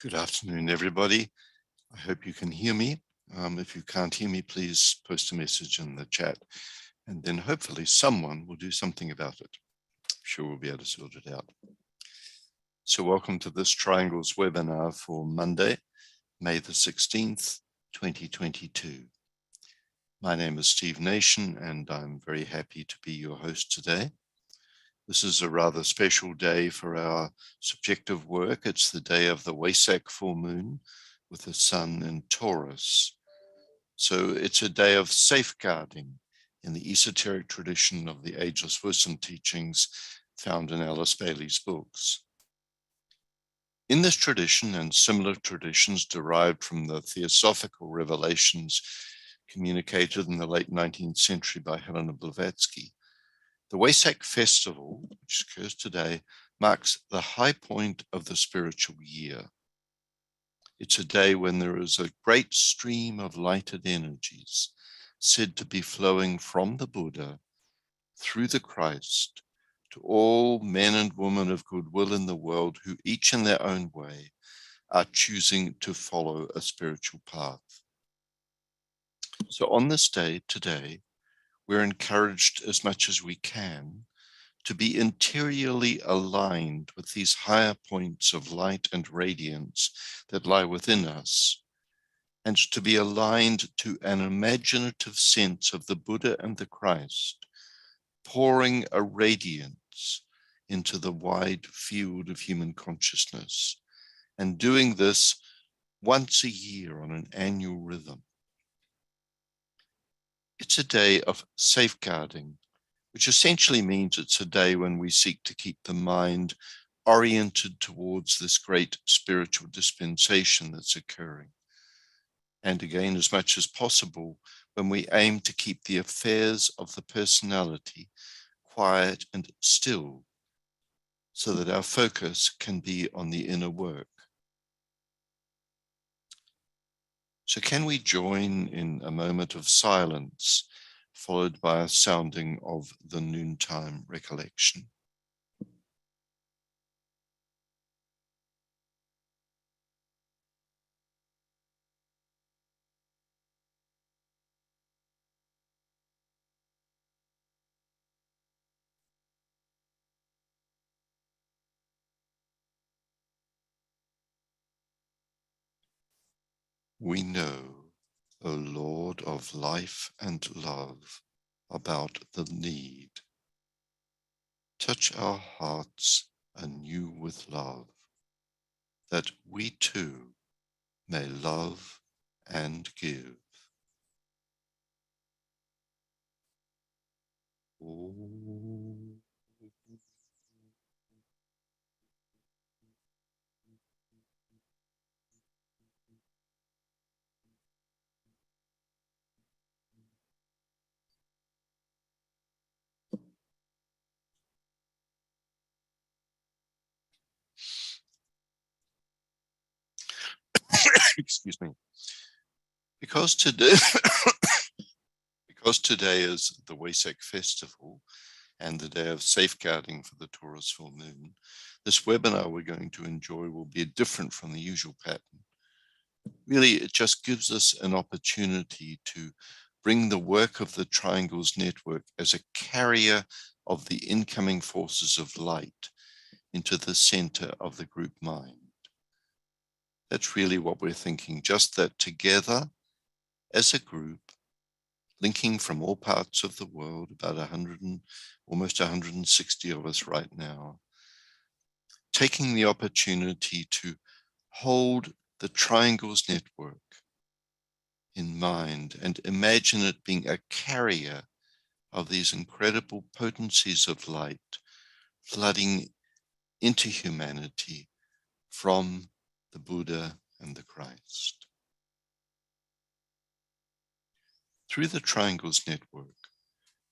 Good afternoon, everybody. I hope you can hear me. If you can't hear me, please post a message in the chat, and then hopefully someone will do something about it. I'm sure we'll be able to sort it out. So welcome to this Triangles webinar for Monday, May the 16th, 2022. My name is Steve Nation, and I'm very happy to be your host today. This is a rather special day for our subjective work. It's the day of the Wesak full moon with the sun in Taurus. So it's a day of safeguarding in the esoteric tradition of the ageless wisdom teachings found in Alice Bailey's books. In this tradition and similar traditions derived from the theosophical revelations communicated in the late 19th century by Helena Blavatsky, the Wesak festival, which occurs today, marks the high point of the spiritual year. It's a day when there is a great stream of lighted energies said to be flowing from the Buddha through the Christ to all men and women of goodwill in the world who each in their own way are choosing to follow a spiritual path. So on this day today, we're encouraged as much as we can to be interiorly aligned with these higher points of light and radiance that lie within us, and to be aligned to an imaginative sense of the Buddha and the Christ, pouring a radiance into the wide field of human consciousness, and doing this once a year on an annual rhythm. It's a day of safeguarding, which essentially means it's a day when we seek to keep the mind oriented towards this great spiritual dispensation that's occurring. And again, as much as possible, when we aim to keep the affairs of the personality quiet and still, so that our focus can be on the inner work. So can we join in a moment of silence, followed by a sounding of the noontime recollection? We know, O Lord of life and love, about the need. Touch our hearts anew with love, that we too may love and give. Om. Excuse me. Because today, because today is the Wesak festival and the day of safeguarding for the Taurus full moon, this webinar we're going to enjoy will be different from the usual pattern. Really, it just gives us an opportunity to bring the work of the Triangles Network as a carrier of the incoming forces of light into the center of the group mind. That's really what we're thinking, just that together as a group, linking from all parts of the world, about almost 160 of us right now, taking the opportunity to hold the Triangles Network in mind and imagine it being a carrier of these incredible potencies of light flooding into humanity from the Buddha and the Christ. Through the Triangles Network,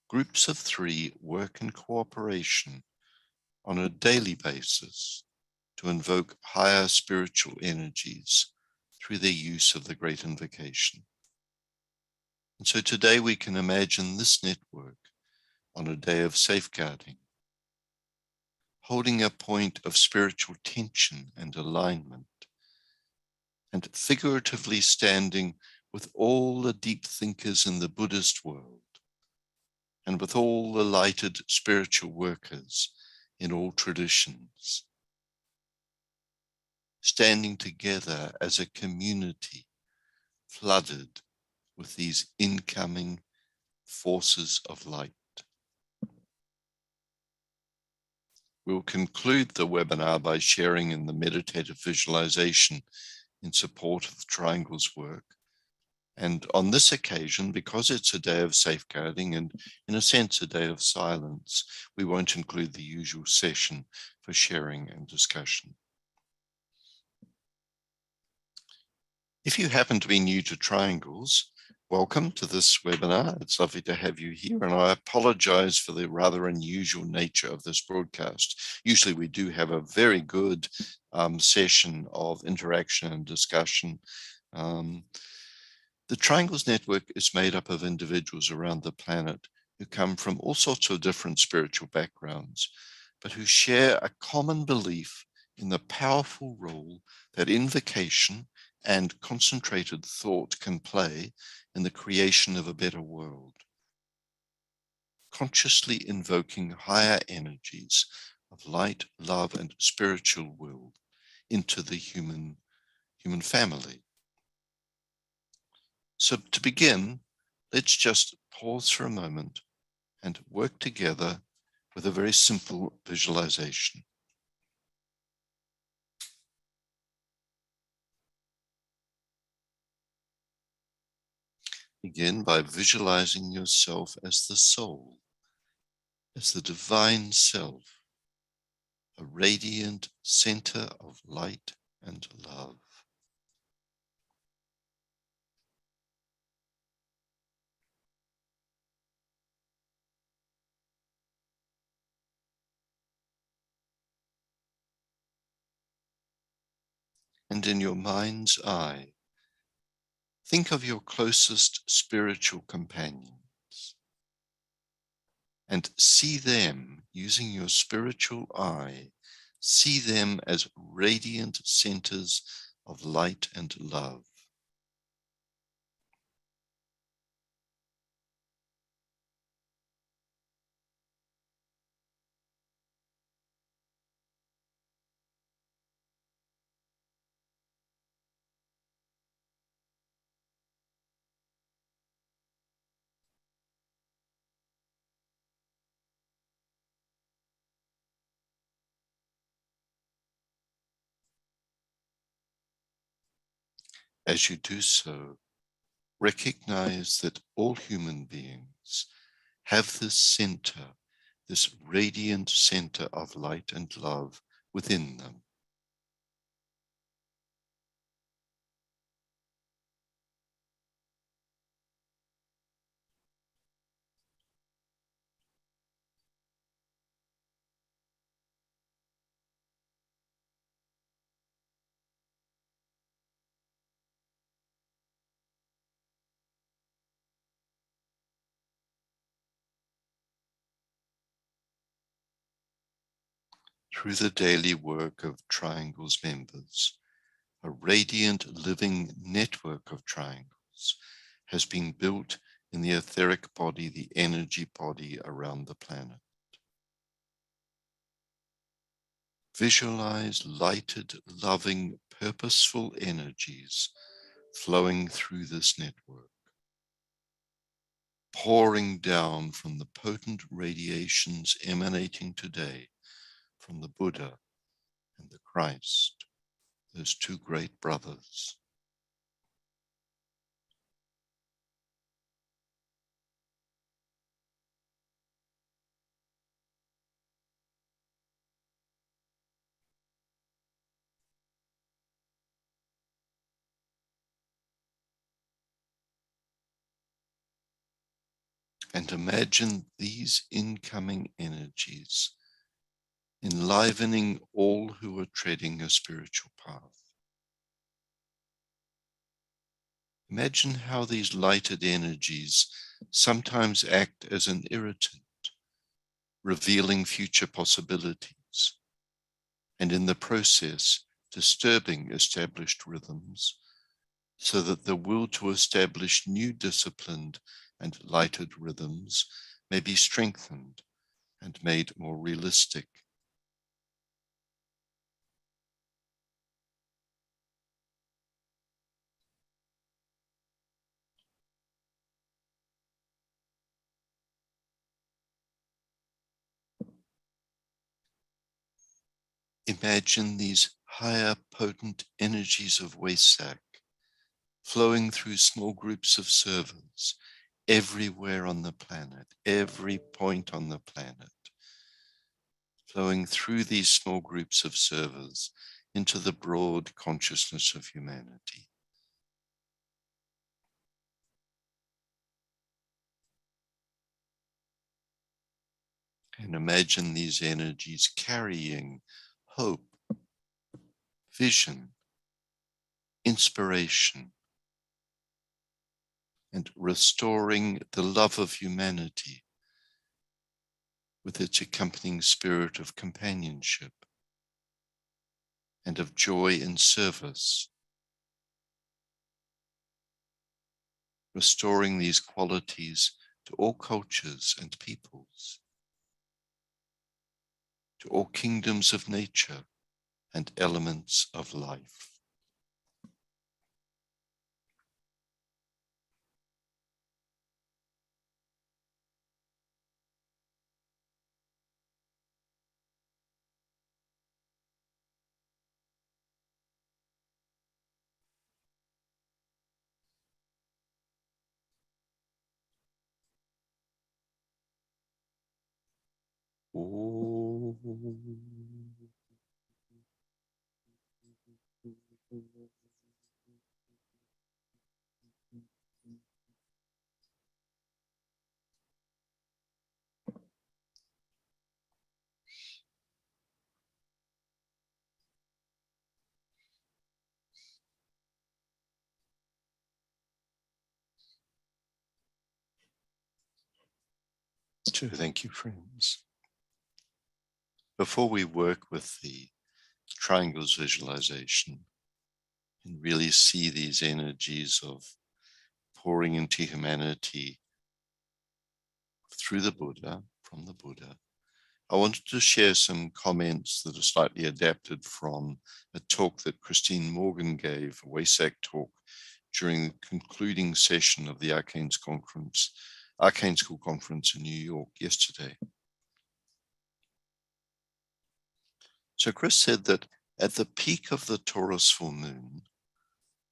groups of 3 work in cooperation on a daily basis to invoke higher spiritual energies through their use of the Great Invocation. And so today we can imagine this network on a day of safeguarding, holding a point of spiritual tension and alignment and figuratively standing with all the deep thinkers in the Buddhist world, and with all the lighted spiritual workers in all traditions, standing together as a community flooded with these incoming forces of light. We'll conclude the webinar by sharing in the meditative visualization in support of the Triangle's work. And on this occasion, because it's a day of safeguarding and in a sense a day of silence, we won't include the usual session for sharing and discussion. If you happen to be new to Triangles, welcome to this webinar. It's lovely to have you here, and I apologize for the rather unusual nature of this broadcast. Usually we do have a very good session of interaction and discussion. The Triangles Network is made up of individuals around the planet who come from all sorts of different spiritual backgrounds, but who share a common belief in the powerful role that invocation and concentrated thought can play in the creation of a better world. Consciously invoking higher energies of light, love, and spiritual will into the human family. So to begin, let's just pause for a moment and work together with a very simple visualization. Begin by visualizing yourself as the soul, as the divine self, a radiant center of light and love. And in your mind's eye, think of your closest spiritual companions and see them using your spiritual eye. See them as radiant centers of light and love. As you do so, recognize that all human beings have this center, this radiant center of light and love within them. Through the daily work of Triangle's members, a radiant living network of triangles has been built in the etheric body, the energy body around the planet. Visualize lighted, loving, purposeful energies flowing through this network, pouring down from the potent radiations emanating today from the Buddha and the Christ, those two great brothers. And imagine these incoming energies enlivening all who are treading a spiritual path. Imagine how these lighted energies sometimes act as an irritant, revealing future possibilities, and in the process disturbing established rhythms, so that the will to establish new disciplined and lighted rhythms may be strengthened and made more realistic. Imagine these higher potent energies of Wesak flowing through small groups of servers everywhere on the planet, every point on the planet, flowing through these small groups of servers into the broad consciousness of humanity. And imagine these energies carrying hope, vision, inspiration, and restoring the love of humanity with its accompanying spirit of companionship and of joy in service, restoring these qualities to all cultures and peoples, to all kingdoms of nature and elements of life. Oh. So thank you, friends. Before we work with the triangles visualization and really see these energies of pouring into humanity through the Buddha, from the Buddha, I wanted to share some comments that are slightly adapted from a talk that Christine Morgan gave, a Wesak talk, during the concluding session of the Arcane School Conference in New York yesterday. So Chris said that at the peak of the Taurus full moon,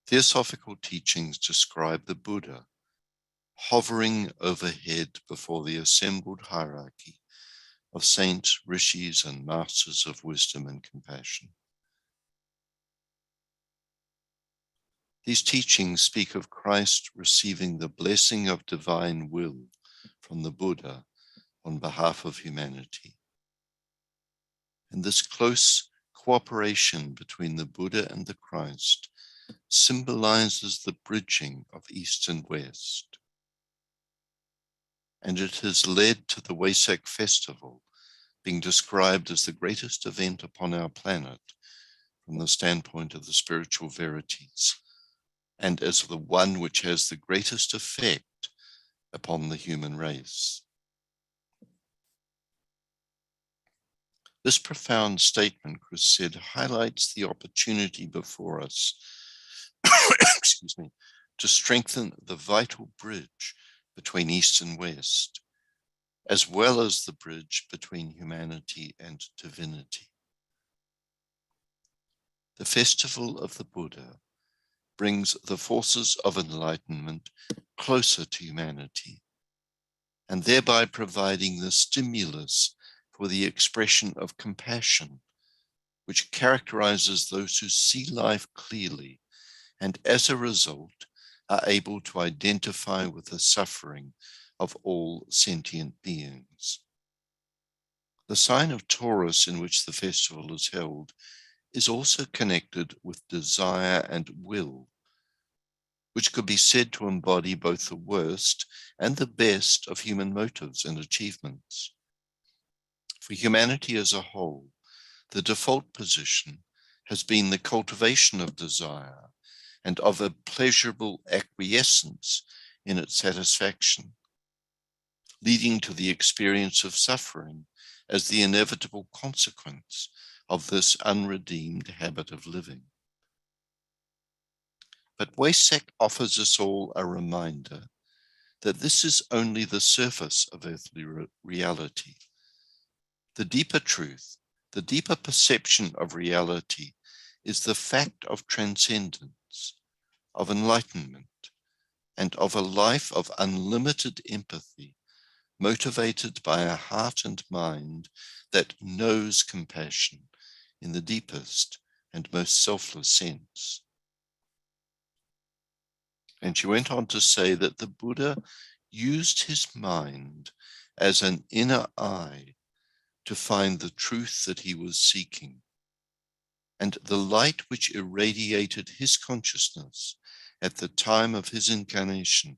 theosophical teachings describe the Buddha hovering overhead before the assembled hierarchy of saints, rishis, and masters of wisdom and compassion. These teachings speak of Christ receiving the blessing of divine will from the Buddha on behalf of humanity. And this close cooperation between the Buddha and the Christ symbolizes the bridging of East and West. And it has led to the Wesak festival being described as the greatest event upon our planet from the standpoint of the spiritual verities, and as the one which has the greatest effect upon the human race. This profound statement, Chris said, highlights the opportunity before us excuse me, to strengthen the vital bridge between East and West, as well as the bridge between humanity and divinity. The festival of the Buddha brings the forces of enlightenment closer to humanity, and thereby providing the stimulus for the expression of compassion, which characterizes those who see life clearly and as a result are able to identify with the suffering of all sentient beings. The sign of Taurus in which the festival is held is also connected with desire and will, which could be said to embody both the worst and the best of human motives and achievements. For humanity as a whole, the default position has been the cultivation of desire and of a pleasurable acquiescence in its satisfaction, leading to the experience of suffering as the inevitable consequence of this unredeemed habit of living. But Waysack offers us all a reminder that this is only the surface of earthly reality. The deeper truth, the deeper perception of reality is the fact of transcendence, of enlightenment, and of a life of unlimited empathy, motivated by a heart and mind that knows compassion in the deepest and most selfless sense. And she went on to say that the Buddha used his mind as an inner eye to find the truth that he was seeking. And the light which irradiated his consciousness at the time of his incarnation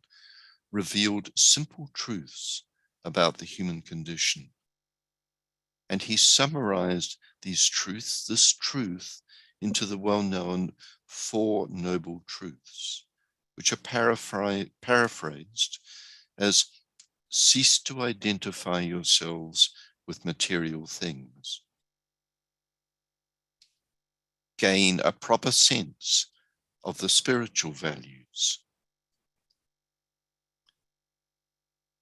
revealed simple truths about the human condition. And he summarized this truth, into the well-known Four Noble Truths, which are paraphrased as cease to identify yourselves with material things. Gain a proper sense of the spiritual values.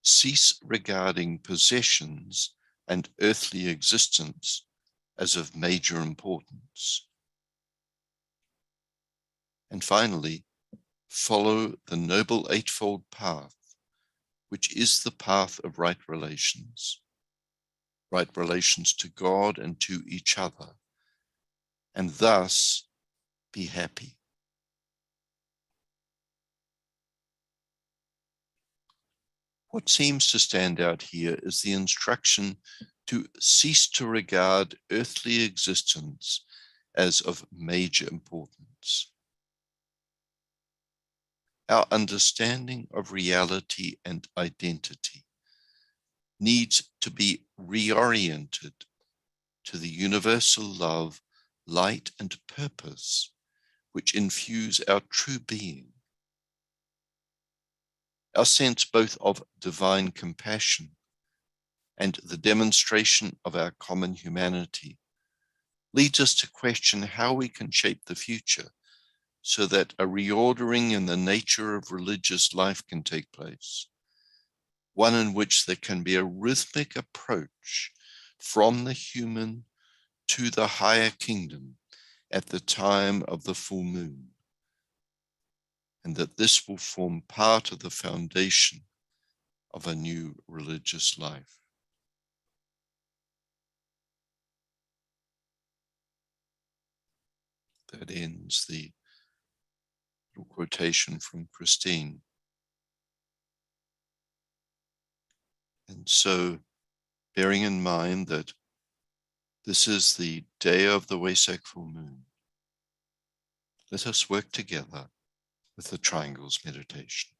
Cease regarding possessions and earthly existence as of major importance. And finally, follow the Noble Eightfold Path, which is the path of right relations to God and to each other, and thus be happy. What seems to stand out here is the instruction to cease to regard earthly existence as of major importance. Our understanding of reality and identity needs to be reoriented to the universal love, light, and purpose which infuse our true being. Our sense both of divine compassion and the demonstration of our common humanity leads us to question how we can shape the future so that a reordering in the nature of religious life can take place, one in which there can be a rhythmic approach from the human to the higher kingdom at the time of the full moon, and that this will form part of the foundation of a new religious life. That ends the little quotation from Christine. And so, bearing in mind that this is the day of the Waysack full moon, let us work together with the triangles meditation.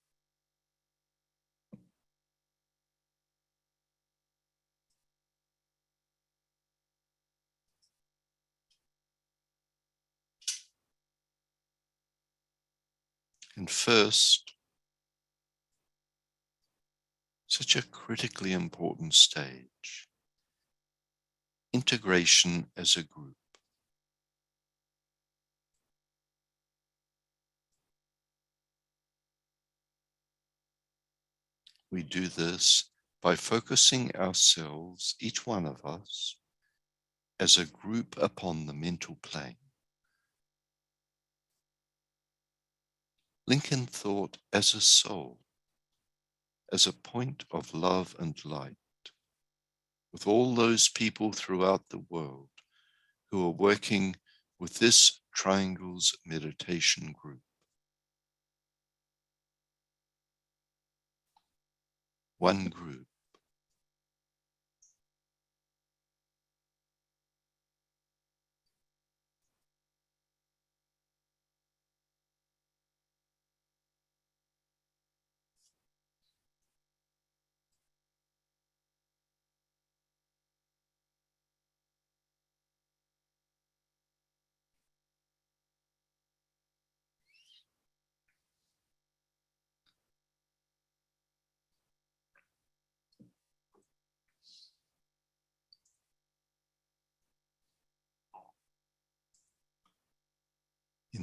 And first, such a critically important stage, integration as a group. We do this by focusing ourselves, each one of us, as a group upon the mental plane. Lincoln thought as a soul, as a point of love and light, with all those people throughout the world who are working with this Triangles meditation group. One group.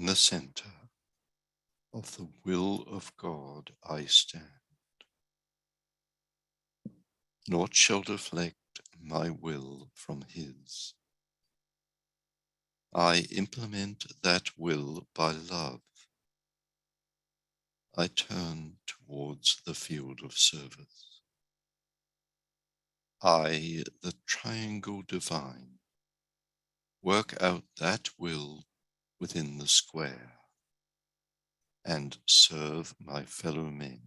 In the center of the will of God I stand. Naught shall deflect my will from his. I implement that will by love. I turn towards the field of service. I, the triangle divine, work out that will within the square and serve my fellow men.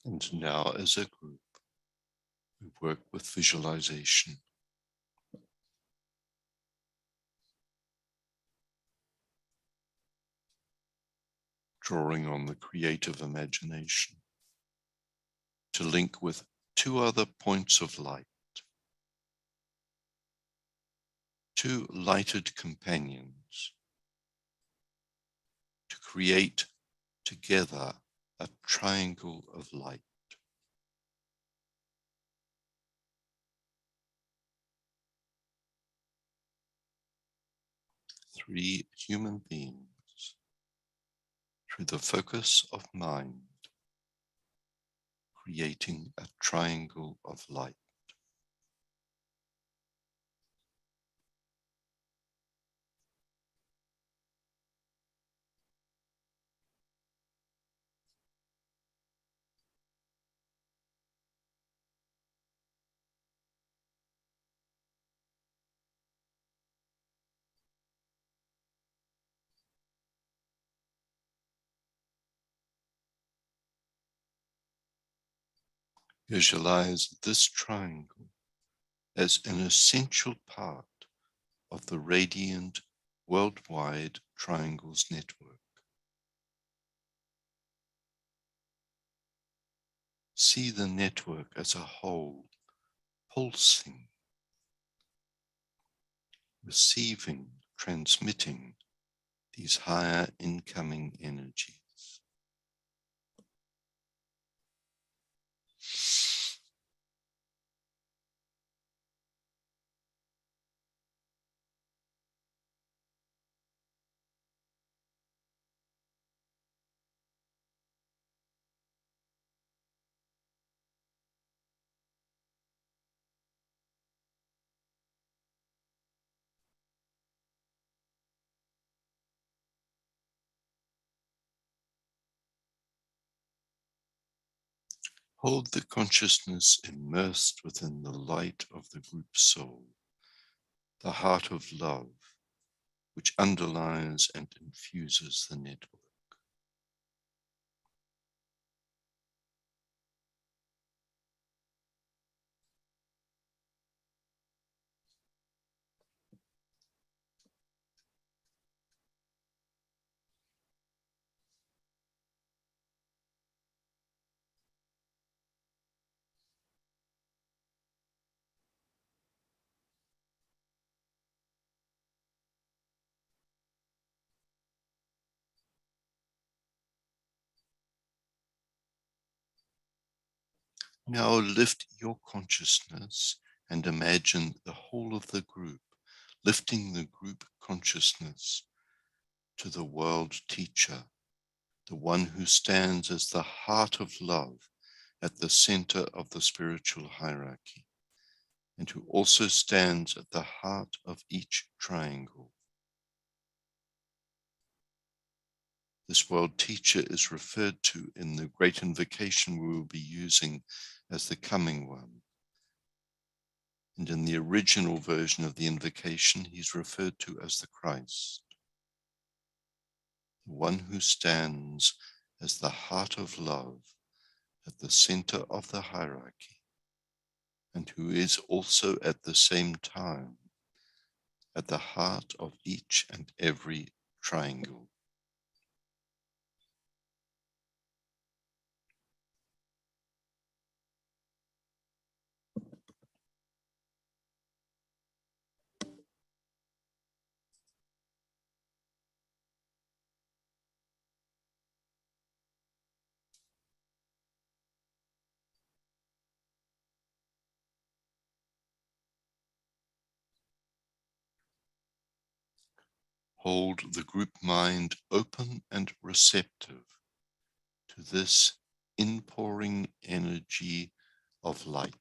And now as a group, we work with visualization, drawing on the creative imagination to link with two other points of light, two lighted companions, to create together a triangle of light. Three human beings, through the focus of mind, creating a triangle of light. Visualize this triangle as an essential part of the radiant worldwide triangles network. See the network as a whole, pulsing, receiving, transmitting these higher incoming energies. Hold the consciousness immersed within the light of the group soul, the heart of love, which underlies and infuses the network. Now lift your consciousness and imagine the whole of the group, lifting the group consciousness to the world teacher, the one who stands as the heart of love at the center of the spiritual hierarchy, and who also stands at the heart of each triangle. This world teacher is referred to in the great invocation we will be using as the coming one. And in the original version of the invocation, he's referred to as the Christ, the one who stands as the heart of love at the center of the hierarchy, and who is also at the same time at the heart of each and every triangle. Hold the group mind open and receptive to this inpouring energy of light.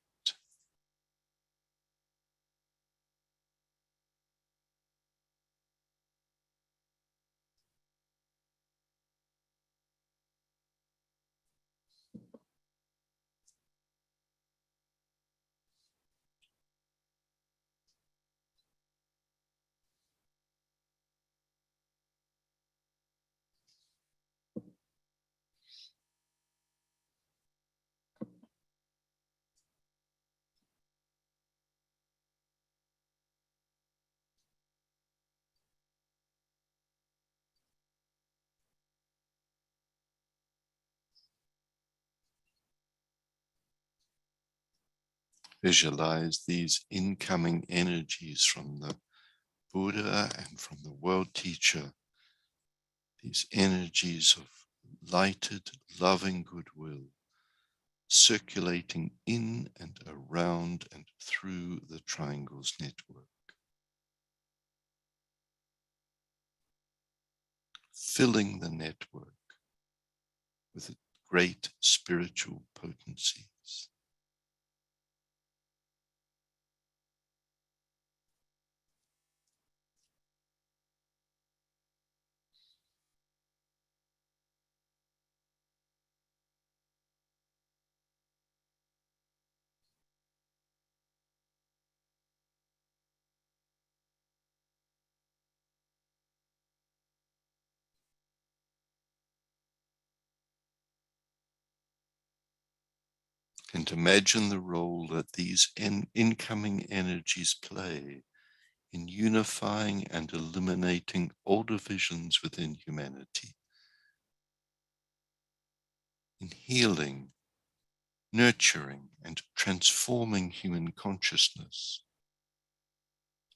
Visualize these incoming energies from the Buddha and from the world teacher, these energies of lighted, loving goodwill, circulating in and around and through the triangles network, filling the network with great spiritual potencies. And imagine the role that these incoming energies play in unifying and eliminating old divisions within humanity, in healing, nurturing, and transforming human consciousness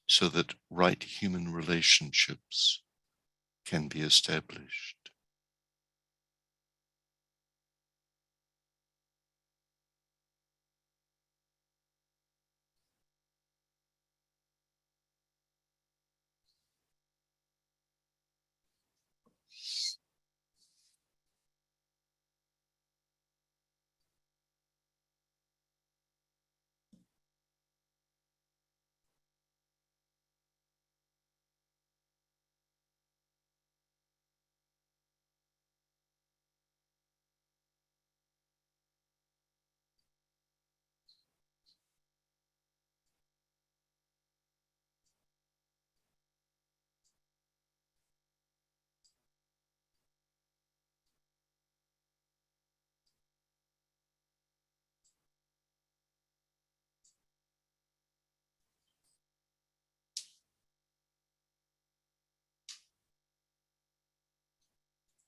so that right human relationships can be established.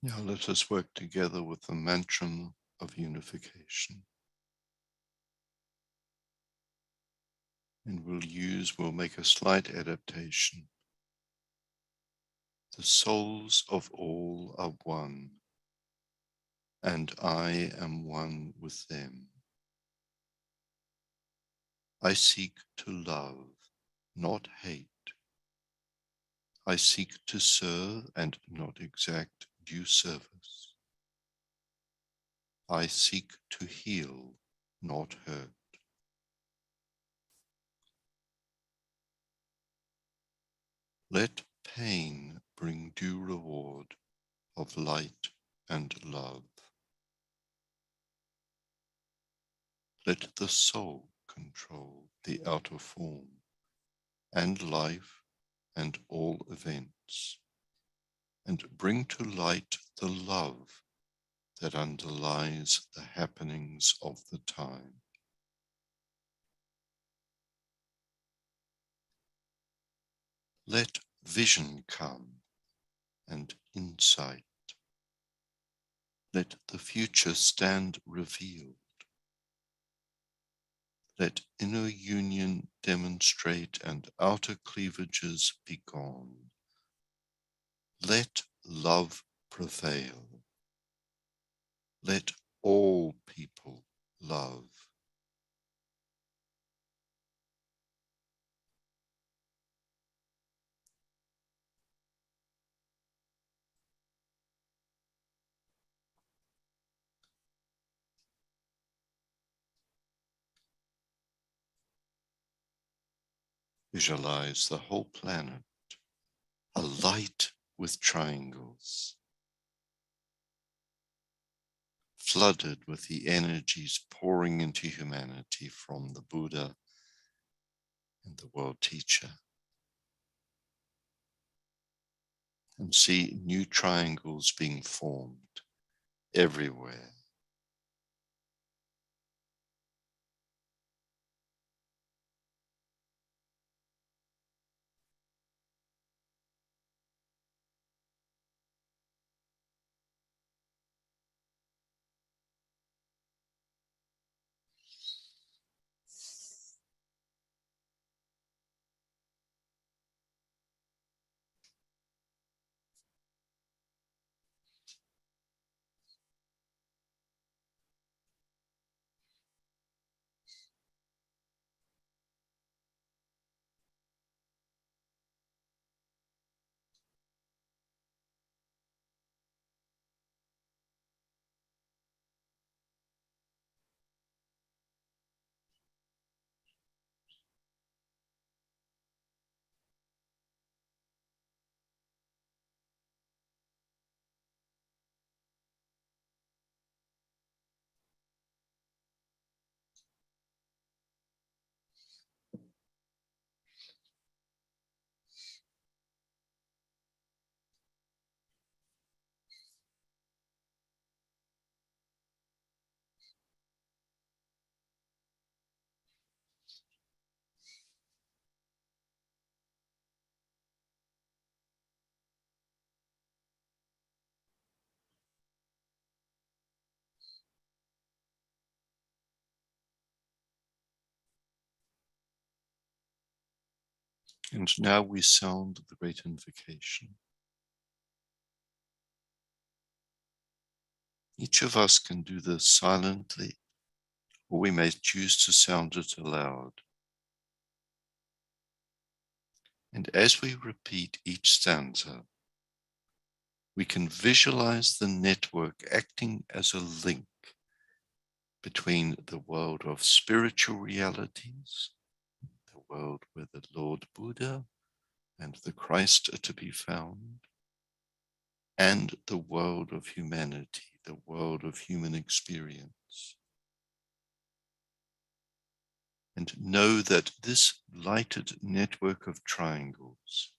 Now let us work together with the mantra of unification. And we'll make a slight adaptation. The souls of all are one, and I am one with them. I seek to love, not hate. I seek to serve and not exact due service. I seek to heal, not hurt. Let pain bring due reward of light and love. Let the soul control the outer form and life and all events, and bring to light the love that underlies the happenings of the time. Let vision come and insight. Let the future stand revealed. Let inner union demonstrate and outer cleavages be gone. Let love prevail. Let all people love. Visualize the whole planet alight with triangles, flooded with the energies pouring into humanity from the Buddha and the world teacher. And see new triangles being formed everywhere. And now we sound the great invocation. Each of us can do this silently, or we may choose to sound it aloud. And as we repeat each stanza, we can visualize the network acting as a link between the world of spiritual realities, the world where the Lord Buddha and the Christ are to be found, and the world of humanity, the world of human experience. And know that this lighted network of triangles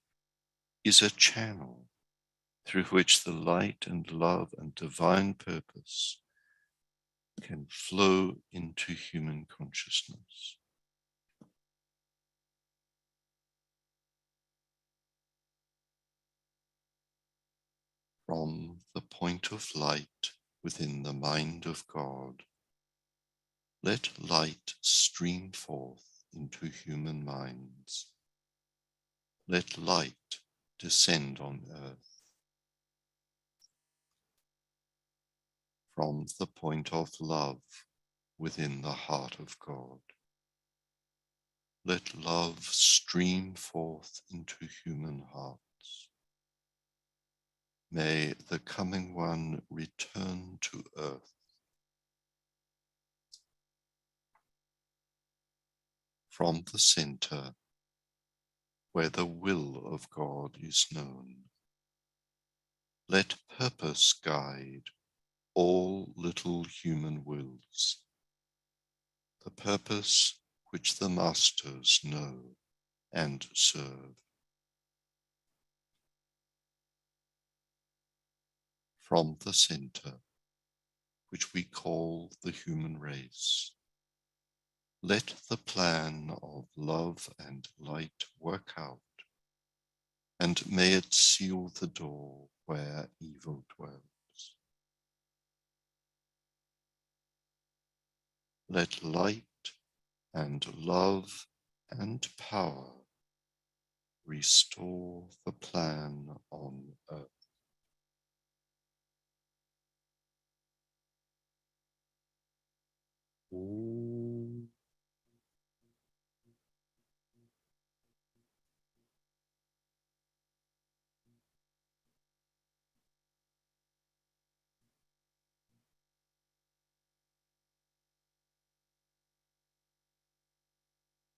is a channel through which the light and love and divine purpose can flow into human consciousness. From the point of light within the mind of God, let light stream forth into human minds. Let light descend on earth. From the point of love within the heart of God, let love stream forth into human hearts. May the coming one return to earth. From the center, where the will of God is known, let purpose guide all little human wills, the purpose which the masters know and serve. From the center, which we call the human race, let the plan of love and light work out and may it seal the door where evil dwells. Let light and love and power restore the plan on earth. Ooh.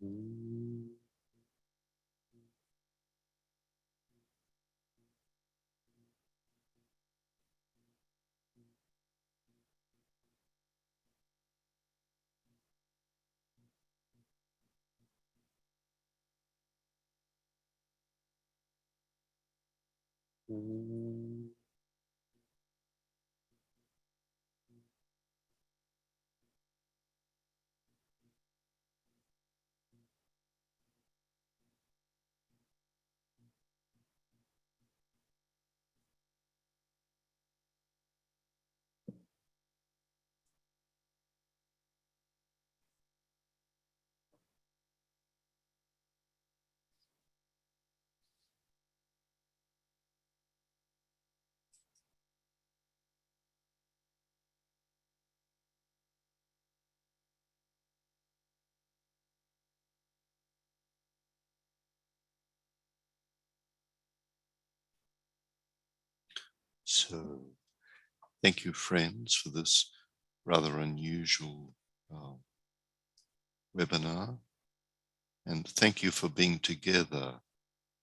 Ooh. Ooh. So, thank you, friends, for this rather unusual webinar. And thank you for being together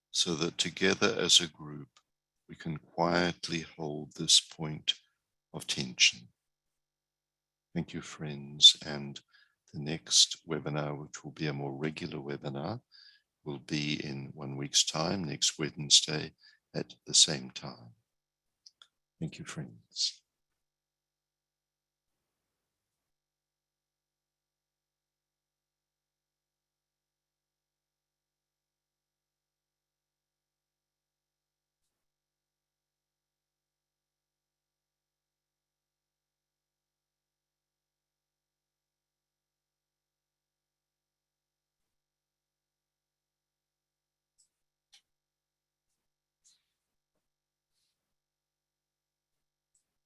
so that together as a group, we can quietly hold this point of tension. Thank you, friends. And the next webinar, which will be a more regular webinar, will be in 1 week's time, next Wednesday at the same time. Thank you, friends.